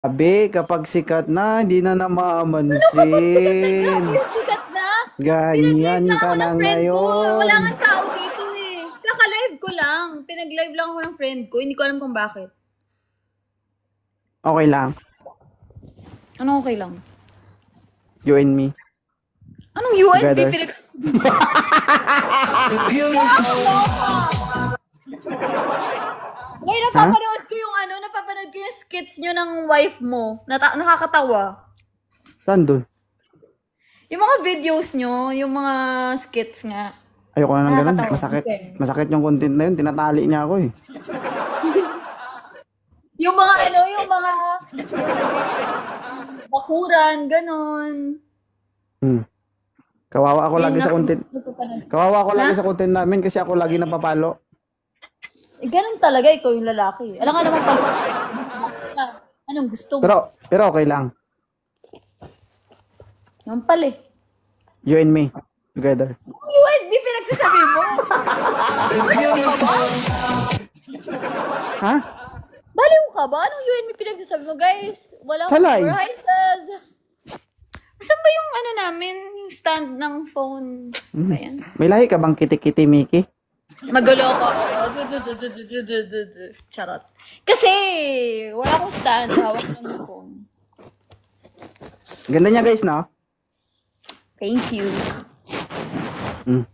Abi, kapag sikat na, hindi na Ano kapag sikat na? namamansin. Grabe yung sikat na. Pinag-live Ganyan lang ka ako na ng friend ko. Wala ngayon. nga tao dito eh. Kaka-live ko lang. Pinag-live lang ako ng friend ko. Hindi ko alam kung bakit. Okay lang. Ano okay lang? You and me. Anong UNP Together. pinag... May Ha? napapanood ko yung skits nyo ng wife mo. Nakakatawa. Saan dun? Yung mga videos nyo, yung mga skits nga. Ayoko na ng ganun. Nakakatawa. Masakit. Okay. Masakit yung content na yun. Tinatali niya ako eh. Yung mga bakuran, ganon. Hmm. Kawawa ako lagi sa content. Napapanood. Kawawa ako lagi Ha? sa content namin kasi ako lagi napapalo. Eh, ganun talaga, ikaw yung lalaki. Alam nga naman pala. Anong gusto mo? Pero okay lang. Naman pala eh. You and me. Together. UNB pinagsasabi mo? Ha? Baliw ka ba? Anong UNB pinagsasabi mo, guys? Wala Sa akong live. prices. Saan ba yung namin? Yung stand ng phone? Ba yan? May lahi ka bang kiti-kiti Mickey? Magulo ako. Charot. Kasi, wala akong stand. Hawak lang yung phone. Ganda niya guys, no? Thank you. Hmm.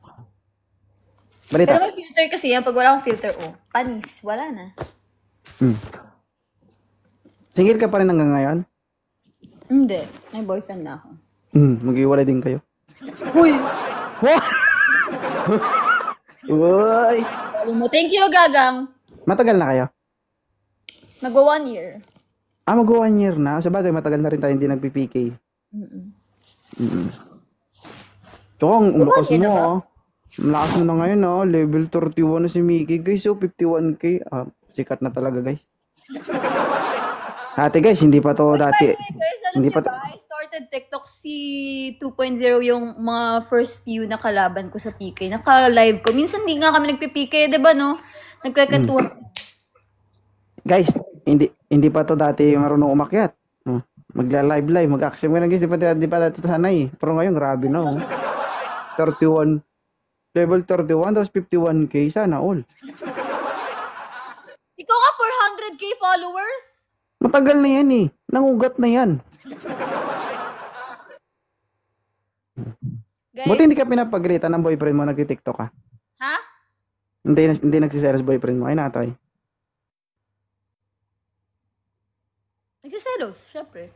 Pero Balita. may filter kasi yan. Pag wala akong filter, panis. Wala na. Hmm. Single ka pa rin hanggang ngayon? Hindi. May boyfriend na ako. Mag-iwalay din kayo. Huy! Wow! Uy! Bali mo. Thank you, Gagang. Matagal na kayo? Magwa 1 year. Mag-1 year na. Sa bagay, matagal na rin tayo hindi nagpi-PK. Mm-mm. Tsaka, ang lakas Yan mo, na ba? ah. Ang lakas mo na ngayon, ah. Level 31 na si Mickey, guys. So, 51k. Sikat na talaga, guys. Dati, guys, hindi pa to dati. Guys, alam Hindi niyo pa to. ba, I started TikTok si 2.0 yung mga first few na kalaban ko sa PK. Naka-live ko. Minsan di nga kami nagpi-PK, di ba, no? Nagkakantuhan. Guys, hindi pa to dati marunong umakyat. Magla-live, mag-action ka na, guys. Di pa dati sanay. Pero ngayon, grabe na, oh. 31. Level 31, tapos 51k. Sana all. Ikaw nga, 400k followers? Matagal na yan, eh. Nangugat na yan. Guys, Buti hindi ka pinapagalitan ng boyfriend mo, nagti-TikTok ka. ha? Hindi nagsiselos boyfriend mo. Ay, natay. Nagsiselos, syempre.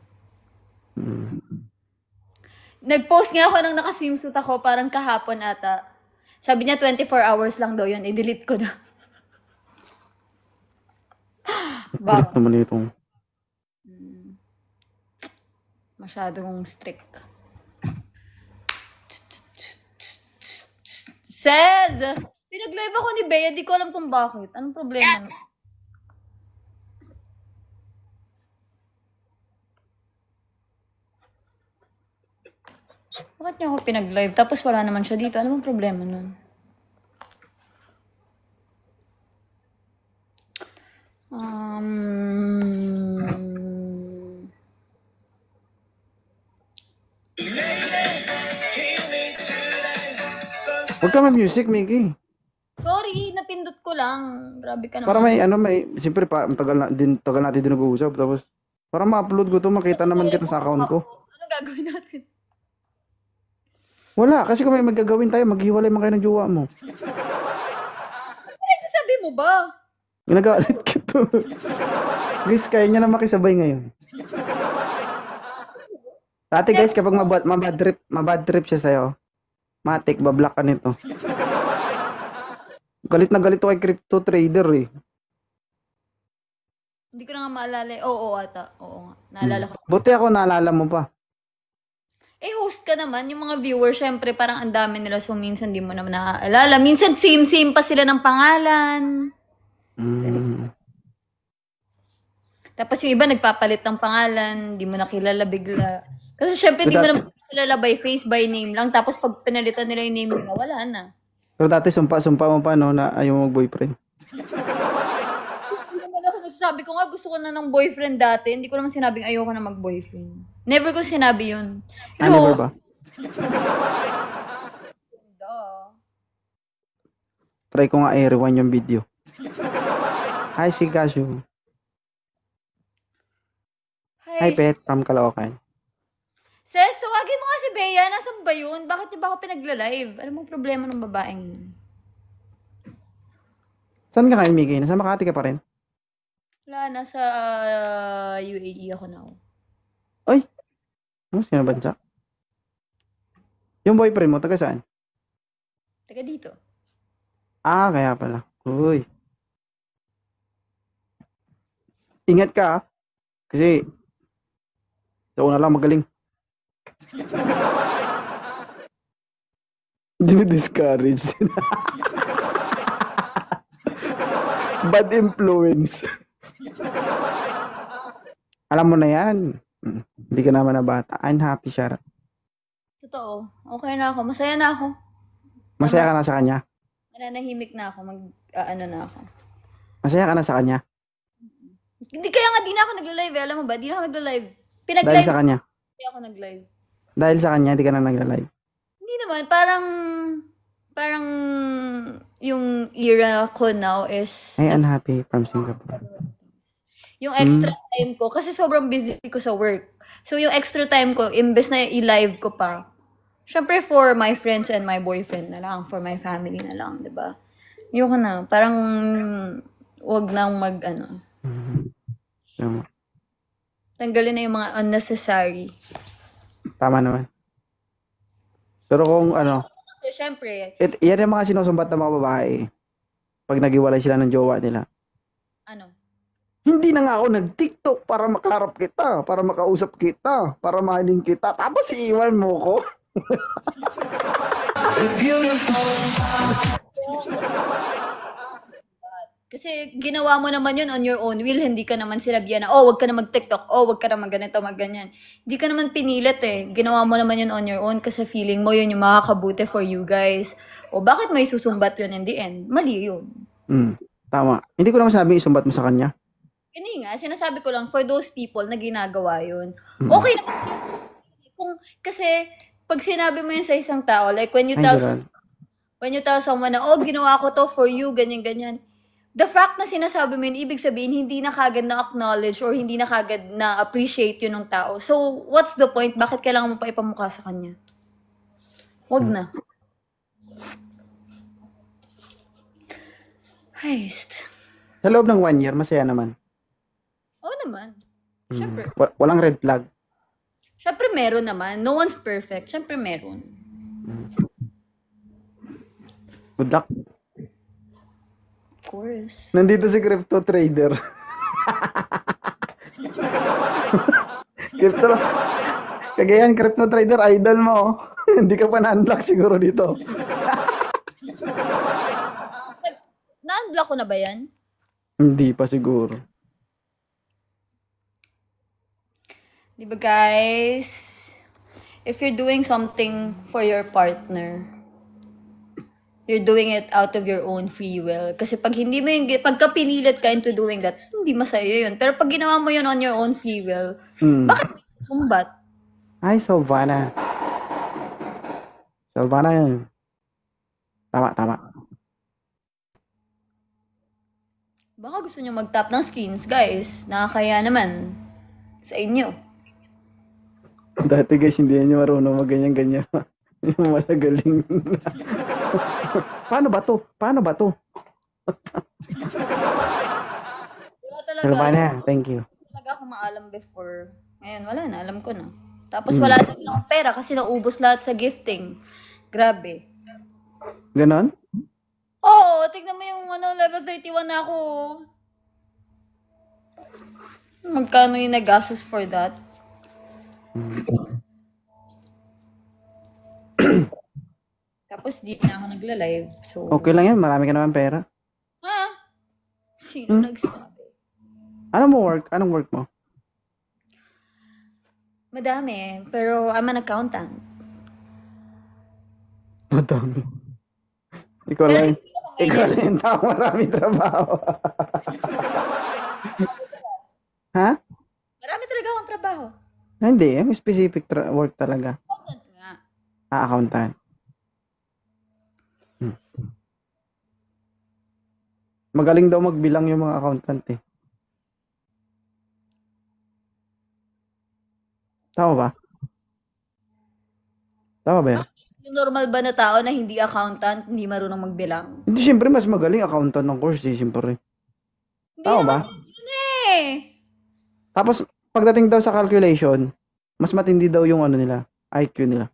Nag-post nga ako ng naka-swimsuit ako, parang kahapon ata. Sabi niya 24 hours lang daw yun, i-delete ko na. Kulit naman ito. Masyadong strict. Says, pinag-live ako ni Bea, di ko alam kung bakit. Anong problema? Bakit niya ako pinag-live? Tapos wala naman siya dito. Ano bang problema nun? Huwag ka mag-music, Mickey. Sorry, napindot ko lang. Grabe ka naman. Para siyempre, tagal natin din nag-uusap. Tapos, para ma-upload ko to, makita naman kita sa account ko. Ano gagawin natin? Wala, kasi kung may magagawin tayo, maghiwalay man kayo ng jowa mo. Ano nagsasabi mo ba? Ginagalit kita. Guys, kaya niya na makisabay ngayon. Dati guys, kapag mabad trip siya sa'yo, matik, bablock ka nito. Galit na galit ako kay crypto trader eh. Hindi ko na nga maalala. Oo ata. Oo nga. Naalala ko. Buti ako naalala mo pa. Eh, host ka naman. Yung mga viewers, syempre, parang ang dami nila. So, minsan di mo naman naaalala. Minsan, same-same pa sila ng pangalan. Tapos yung iba, nagpapalit ng pangalan. Di mo nakilala bigla. Kasi syempre, di mo naman kilala by face, by name lang. Tapos, pag pinalitan nila yung name nila, wala na. Pero dati sumpa mo pa no, na ayaw mo mag-boyfriend. Hindi naman ako sabi ko nga, gusto ko na ng boyfriend dati. Hindi ko naman sinabing ayoko na mag-boyfriend. Never ko sinabi yun. Never ba? Try ko nga i-rewind yung video. Hi, si Gashu. Hi, Pet, from Caloocan. Ses, tawagin mo nga si Bea. Nasaan ba yun? Bakit niya ba ako pinagla-live? Ano mong problema ng babaeng yun? Saan ka kayo, Migay? Nasa Makati ka pa rin? Wala, nasa UAE ako na. Ay! Ano, sino bansa? Yung boyfriend mo, taga saan? Taga dito. Ah, kaya pala. Uy. Ingat ka, ah. Kasi, ikaw na lang magaling. Dini-discourage. Bad influence. Alam mo na yan. Hindi ka naman na bata. I'm happy, Shara. Totoo. Okay na ako. Masaya na ako. Masaya ka na sa kanya? Nananahimik na ako. Ano na ako. Masaya ka na sa kanya? Hindi kaya nga di na ako nagla-live. Alam mo ba? Di na ako nagla-live. Dahil Pinag-live. sa kanya? Hindi ako nag-live. Dahil sa kanya, hindi ka na nagla-live? Hindi naman. Parang yung era ko now is Ay, unhappy from Singapore. yung extra time ko. Kasi sobrang busy ko sa work. So, yung extra time ko, imbes na i-live ko pa, syempre for my friends and my boyfriend na lang, for my family na lang, diba? Yung na, parang wag nang Tama. tanggalin na yung mga unnecessary. Tama naman. Pero kung So, syempre, yan yung mga sinusumbat ng mga babae. Pag naghiwalay sila ng jowa nila. Hindi na nga ako nag-TikTok para makaharap kita, para makausap kita, para mahalin kita. Tapos iiwan mo ko. kasi ginawa mo naman yun on your own will, hindi ka naman sinabihan na, wag ka na mag-TikTok, wag ka na mag-ganito, mag-ganyan. Hindi ka naman pinilit eh. Ginawa mo naman yun on your own kasi feeling mo yun yung makakabuti for you guys. O bakit may susumbat yun in the end? Mali yun. Tama. Hindi ko naman sinabing isumbat mo sa kanya. Hindi nga, sinasabi ko lang for those people na ginagawa yun. Okay na. Kasi pag sinabi mo yun sa isang tao, like when you tell someone na, ginawa ko to for you, ganyan-ganyan. The fact na sinasabi mo yun, ibig sabihin, hindi na kagad na-acknowledge or hindi na kagad na-appreciate yun ng tao. So, what's the point? Bakit kailangan mo pa ipamukha sa kanya? Wag na. Heist. Sa loob ng 1 year, masaya naman. Oo naman. Siyempre. Walang red flag. Siyempre meron naman. No one's perfect. Siyempre meron. Good luck. Of course. Nandito si crypto trader. Kagayan, crypto trader, idol mo. Hindi ka pa na-unblock siguro dito. Na-unblock ko na ba yan? Hindi pa siguro. Diba guys? If you're doing something for your partner, you're doing it out of your own free will. Kasi pag hindi mo pagka pinilit ka into doing that, hindi masaya yun. Pero pag ginawa mo yun on your own free will, bakit may sumbat? Ay, Salvana. Salvana yun. Tama. Baka gusto nyo mag-tap ng screens, guys. Nakakaya naman sa inyo. Dati guys, hindi niya marunong mag-ganyan-ganyan. Yung malagaling. Paano ba to? Salvana, thank you. Talaga ako maalam before. Ngayon, wala na. Alam ko na. Tapos wala na akong pera kasi naubos lahat sa gifting. Grabe. Ganon? Oo, tignan mo yung level 31 na ako. Magkano yung nagastos for that? Tapos di na ako nagla-live. So, Okay lang yan, marami ka naman pera. ha? Sino nagsabi? Anong work mo? Madami, pero I'm an accountant. Madami. Ikaw lang yung tao, maraming trabaho. Ha? Marami talaga akong trabaho. Hindi, yung specific work talaga. Accountant nga. Accountant. Hmm. Magaling daw magbilang yung mga accountant eh. Tama ba? Tama ba yan? Yung normal ba na tao na hindi accountant, hindi marunong magbilang? Hindi, siyempre mas magaling accountant ng course eh, siyempre. Hindi Tama ba? naman yun eh. Tapos, pagdating daw sa calculation, mas matindi daw yung ano nila, IQ nila.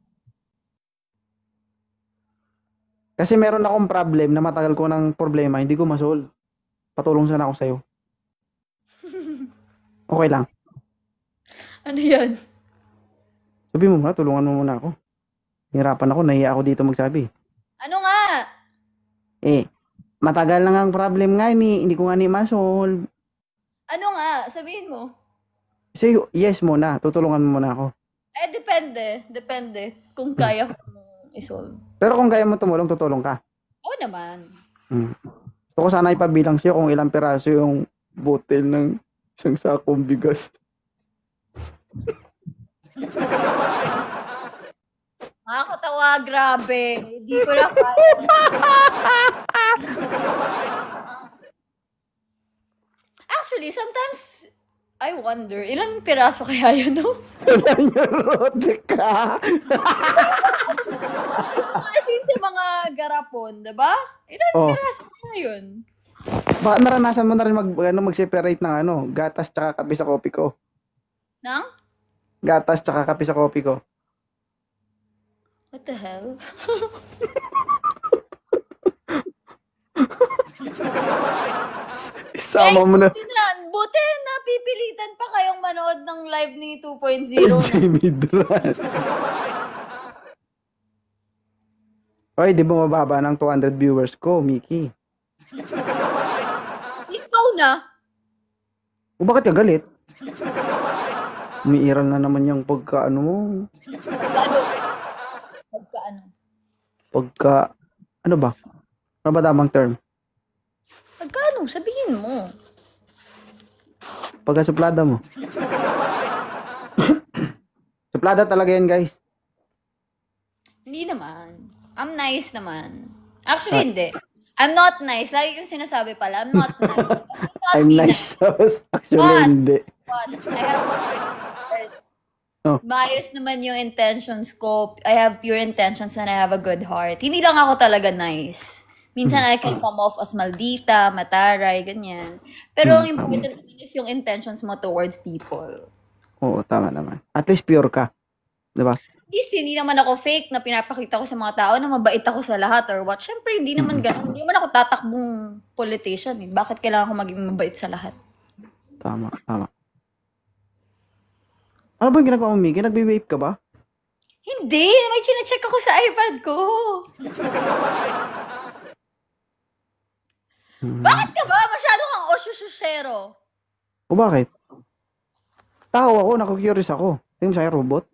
Kasi meron akong problem na matagal ko ng problema, hindi ko masolve. Patulong sana ako sa'yo. Okay lang. Ano yan? Sabi mo muna, tulungan mo muna ako. Hirapan ako, nahiya ako dito magsabi. Ano nga? Matagal na nga ang problem nga, hindi ko nga ni masolve. Ano nga? Sabihin mo. Say yes muna, tutulungan mo muna ako. Depende. Depende. Kung kaya kong isolve. Pero kung kaya mo tumulong, tutulong ka. Oo naman. Gusto ko sana ipabilang sa'yo kung ilang piraso yung botel ng isang sakong bigas. Nakakatawa, grabe. Hindi ko na kaya. Actually, sometimes, I wonder, ilang piraso kaya yun, no? Nanyarote ka. Kasi sa mga garapon, diba? Ilang piraso kaya yun? Baka naranasan mo na rin mag-separate ng gatas tsaka kape sa kopi ko. Nang? Gatas tsaka kape sa kopi ko. What the hell? Isama mo na. Buti na pipilitan pa kayong manood ng live ni 2.0. Jimmy Dran. Oy, di ba mababa ng 200 viewers ko, Mickey? Ikaw na. O bakit ka galit? Umiiral na naman yung pagka-ano mo. Ano ba? Ano ba tamang term? Pagkaano? Sabihin mo. Pagka-suplada mo. Suplada talaga yan, guys. Hindi naman. I'm nice naman. Actually, hindi. I'm not nice. Lagi kong sinasabi pala, I'm not nice. I'm nice. Actually, What? hindi. What? Maayos naman yung intentions ko. I have pure intentions and I have a good heart. Hindi lang ako talaga nice. Minsan I can come off as maldita, mataray, ganyan. Pero ang important naman is yung intentions mo towards people. Oo, tama naman. At least pure ka. Diba? At least hindi naman ako fake na pinapakita ko sa mga tao na mabait ako sa lahat or what. Siyempre, hindi naman ganun. Hindi naman ako tatakbong politician. Eh. Bakit kailangan ko maging mabait sa lahat? Tama. Ano ba yung ginagawa mo, Miggy? Nagbe-vape ka ba? Hindi! May chine-check ako sa iPad ko. Bakit ka ba? Masyado kang osyosyero. O bakit? Tao ako, naku-curious ako. Tingin mo sa'yo, robot?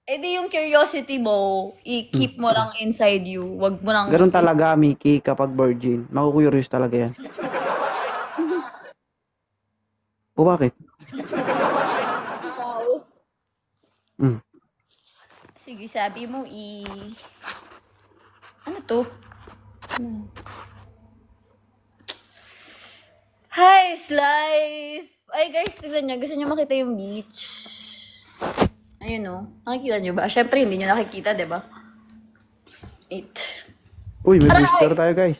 Di yung curiosity mo, i-keep mo lang inside you. Wag mo lang... Ganun talaga, Mickey, kapag virgin. Maku-curious talaga yan. O bakit? Sige, sabi mo Ano to? Hi, life! Ay, guys, tignan nyo. Gusto nyo makita yung beach? Ayun, no? Nakikita nyo ba? Siyempre, hindi nyo nakikita, diba? Uy, may booster tayo, guys.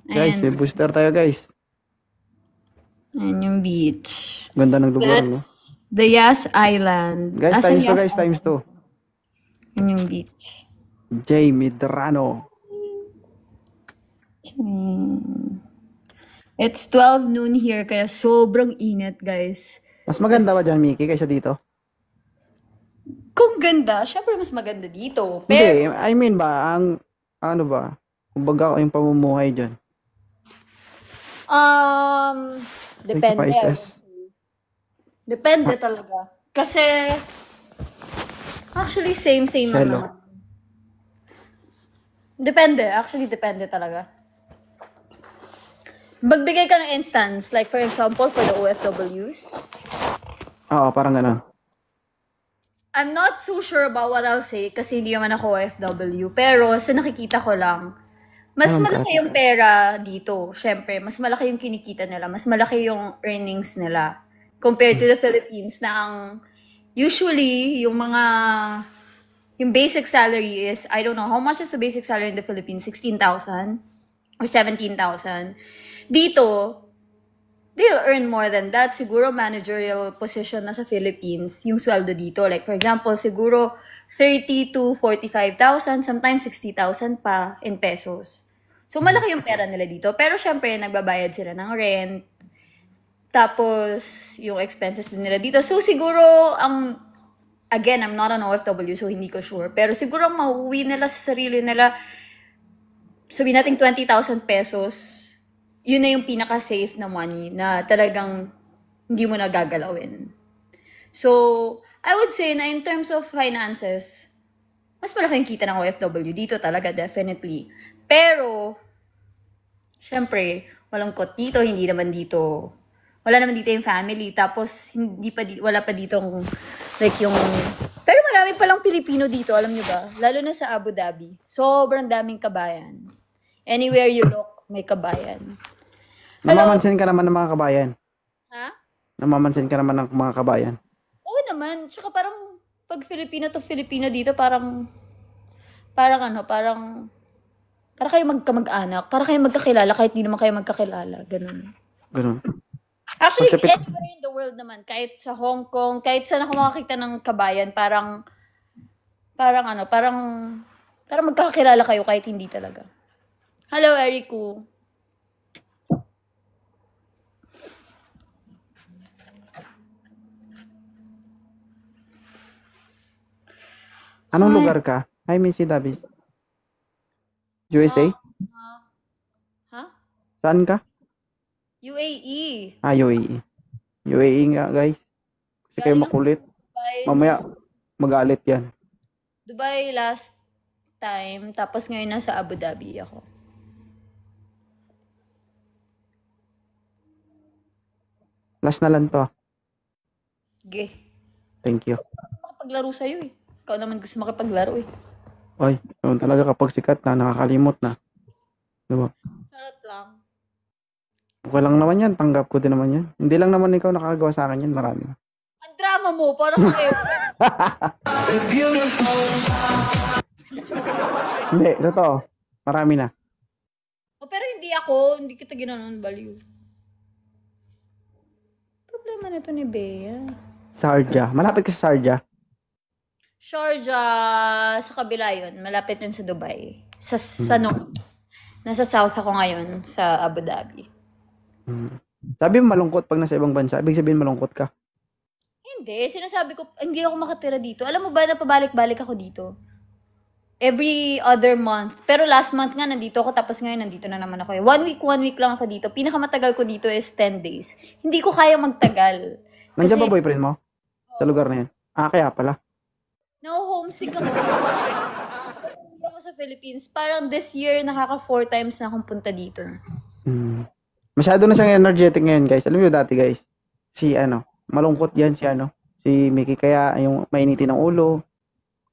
Guys, may booster tayo, guys. Ayan yung beach. Ganda ng lugar, no? That's the Yas Island. Guys, times 2, guys, times 2. Ayan yung beach. Jamie Drano. It's 12 noon here, kaya sobrang init, guys. Mas maganda ba dyan, Mickey, kaysa dito? Kung ganda, syempre mas maganda dito. Pero, Hindi, I mean ba, ano ba? Kumbaga yung pamumuhay dyan. depende. Depende talaga. Kasi, actually, same lang naman. Depende. Actually, depende talaga. Magbigay ka ng instance, like for example, for the OFWs. Oo, parang gano'n. I'm not so sure about what I'll say kasi hindi naman ako OFW. Pero sa nakikita ko lang, mas Anong malaki cut? yung pera dito. Siyempre, mas malaki yung kinikita nila. Mas malaki yung earnings nila. Compared to the Philippines na ang usually, yung basic salary is, I don't know, how much is the basic salary in the Philippines? 16,000 or 17,000. Dito, they'll earn more than that. Siguro managerial position na sa Philippines, yung sweldo dito. Like, for example, siguro 30 to 45,000, sometimes 60,000 pa in pesos. So, malaki yung pera nila dito. Pero, syempre, nagbabayad sila ng rent. Tapos, yung expenses din nila dito. So, siguro, again, I'm not an OFW, so hindi ko sure. Pero, siguro, ang mauwi nila sa sarili nila, sabihin natin 20,000 pesos, yun na yung pinaka-safe na money na talagang hindi mo nagagalawin. So, I would say na in terms of finances, mas malaking kita ng OFW dito talaga, definitely. Pero, syempre, malungkot dito, wala naman dito yung family, tapos wala pa dito pero marami palang Pilipino dito, alam nyo ba? Lalo na sa Abu Dhabi. Sobrang daming kabayan. Anywhere you look, may kabayan. Hello? Namamansin ka naman ng mga kabayan. Ha? Namamansin ka naman ng mga kabayan. Oo naman. Tsaka parang, pag Filipino to Filipino dito, parang kayo magkamag-anak. Parang kayo magkakilala, kahit di naman kayo magkakilala. Ganun. Actually, Magsapit- anywhere in the world naman, kahit sa Hong Kong, kahit saan ako makakita ng kabayan, parang magkakakilala kayo kahit hindi talaga. Hello, Erico. Anong Hi. lugar ka? Hi, Missy Davis. USA? Ha? Saan ka? UAE. UAE. UAE nga, guys. Kasi kayo Galing makulit. Dubai, Mamaya, magalit yan. Dubai last time, tapos ngayon nasa Abu Dhabi ako. Last na lang to. Ge. Thank you. Makapaglaro sa'yo eh. Ikaw naman gusto makipaglaro eh. Oy, yun talaga kapag sikat na, nakakalimot na. Diba? Charot lang. Okay lang naman yan, tanggap ko din naman yan. Hindi lang naman ikaw nakagawa sa akin yan, marami. Ang drama mo, parang kayo. Hindi, totoo. Marami na. Pero hindi kita ginanon baliw. Problema nito ni Bea. Sharjah. Malapit ka sa Sharjah. Sharjah, sa kabila yun. Malapit yun sa Dubai. Nasa south ako ngayon, sa Abu Dhabi. Sabi mo malungkot pag nasa ibang bansa. Ibig sabihin malungkot ka. Hindi, sinasabi ko, hindi ako makatira dito. Alam mo ba, napabalik-balik ako dito. Every other month. Pero last month nga, nandito ako. Tapos ngayon, nandito na naman ako. 1 week lang ako dito. Pinakamatagal ko dito is 10 days. Hindi ko kaya magtagal. Nandiyan ba boyfriend mo? Sa lugar na yan? Kaya pala. Homesick ako. Hindi ako sa Philippines. Parang this year, nakaka 4 times na akong punta dito. Masyado na siyang energetic ngayon, guys. Alam mo dati, guys. Malungkot yan si Mickey. Kaya yung mainitin ng ulo,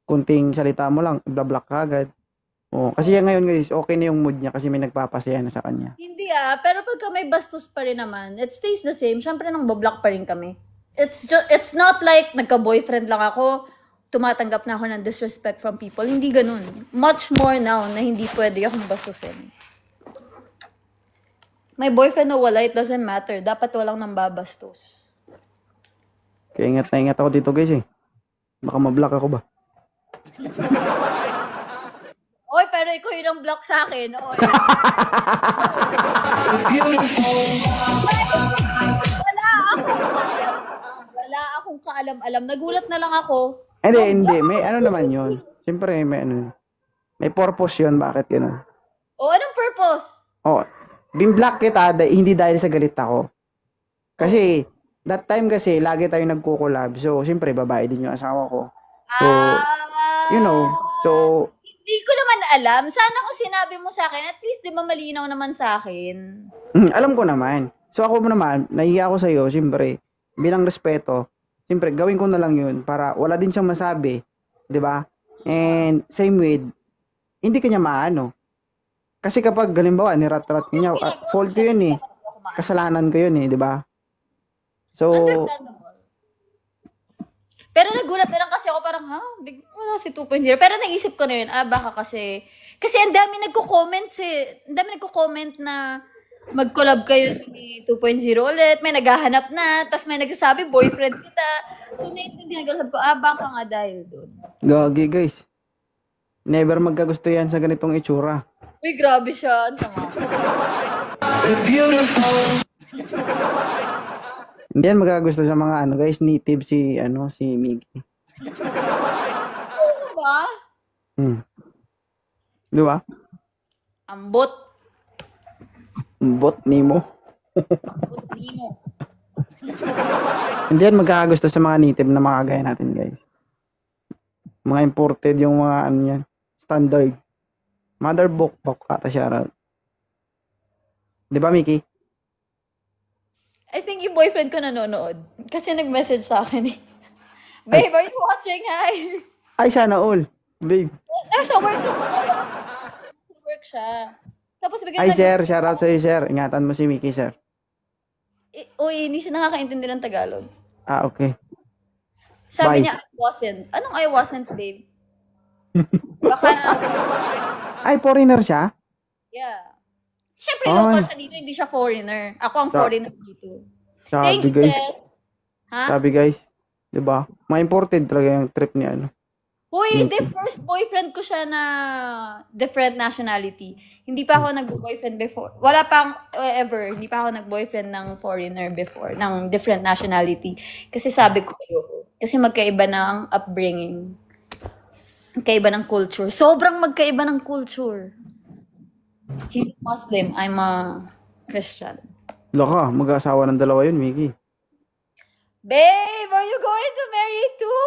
kunting salita mo lang, bla-block ka agad. Kasi yan ngayon, guys, okay na yung mood niya kasi may nagpapasaya na sa kanya. Hindi pero pagka may bastos pa rin naman, it stays the same. Siyempre nang bablock pa rin kami. It's not like nagka-boyfriend lang ako, tumatanggap na ako ng disrespect from people. Hindi ganun. Much more now na hindi pwede akong bastusin. May boyfriend o wala, it doesn't matter. Dapat walang nambabastos. Kaya ingat na ingat ako dito, guys, eh. Baka mablock ako ba? Oy, pero ikaw yun ang block sa akin. Oy. Wala akong kaalam-alam. Nagulat na lang ako. Hindi. May naman yun. Siyempre, may purpose yun. Bakit gano'n? Anong purpose? Bin-block kita, hindi dahil sa galit ako. Kasi, that time kasi, lagi tayo nagko-collab. So, siyempre, babae din yung asawa ko. So, Hindi ko naman alam. Sana kung sinabi mo sa akin, at least di ba malinaw naman sa akin. alam ko naman. So, ako naman, nahiya ako sa'yo, siyempre, bilang respeto, siyempre, gawin ko na lang yun para wala din siyang masabi. 'Di ba? And same with, hindi kanya maano. Kasi kapag, halimbawa, nirat-rat niya, fault ko yun eh. Kasalanan ko yun eh, 'di ba? So, Understandable. Pero nagulat na lang kasi ako parang, wala si 2.0. Pero naisip ko na yun, baka kasi ang dami nagko-comment ang dami nagko-comment na mag-collab kayo ni 2.0 ulit, may naghahanap na, tas may nagsasabi, boyfriend kita. So, naiintindihan ko, sabi ko, baka nga dahil doon. gagi guys. Never magkagusto yan sa ganitong itsura. Uy, grabe siya. Ang sama. Hindi yan magkagusto sa mga ano guys, native si Miggy. Ano ba? Di ba? Ambot. Bot Nemo. Ambot mo. Hindi yan magkakagusto sa mga native na mga gaya natin guys. Mga imported yung mga ano yan. Standard. Mother Bok ata siya. Di ba, Mickey? I think yung boyfriend ko nanonood. Kasi nag-message sa akin eh. Babe, are you watching? Hi. Ay, sana all. Babe. Nasa work. Sa work siya. Tapos bigyan Ay, sir. Shout out sa'yo, sir. Ingatan mo si Mickey, sir. Uy, hindi siya nakakaintindi ng Tagalog. Okay. Sabi Bye. niya, I wasn't. Anong I wasn't, babe? Baka, Ay, foreigner siya? yeah. Siyempre, Ay. local siya dito, hindi siya foreigner. Ako ang foreigner dito. Thank Sabi, you, guys. Tess. Ha? Sabi, guys. Diba? Ma-imported talaga yung trip niya, ano. Uy, the first boyfriend ko siya na different nationality. Hindi pa ako nag-boyfriend before. Wala pang ever. Hindi pa ako nag-boyfriend ng foreigner before, ng different nationality. Kasi sabi ko ayoko. Kasi magkaiba na ang upbringing. Magkaiba ng culture. Sobrang magkaiba ng culture. He's Muslim. I'm a Christian. Laka, mag-aasawa ng dalawa yun, Mickey. Babe, are you going to marry too?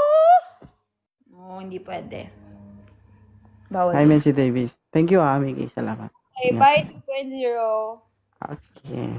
Oh, hindi pwede. Bawal. Hi, Messi Davis. Thank you, Mickey. Salamat. Okay, bye 2.0. Okay.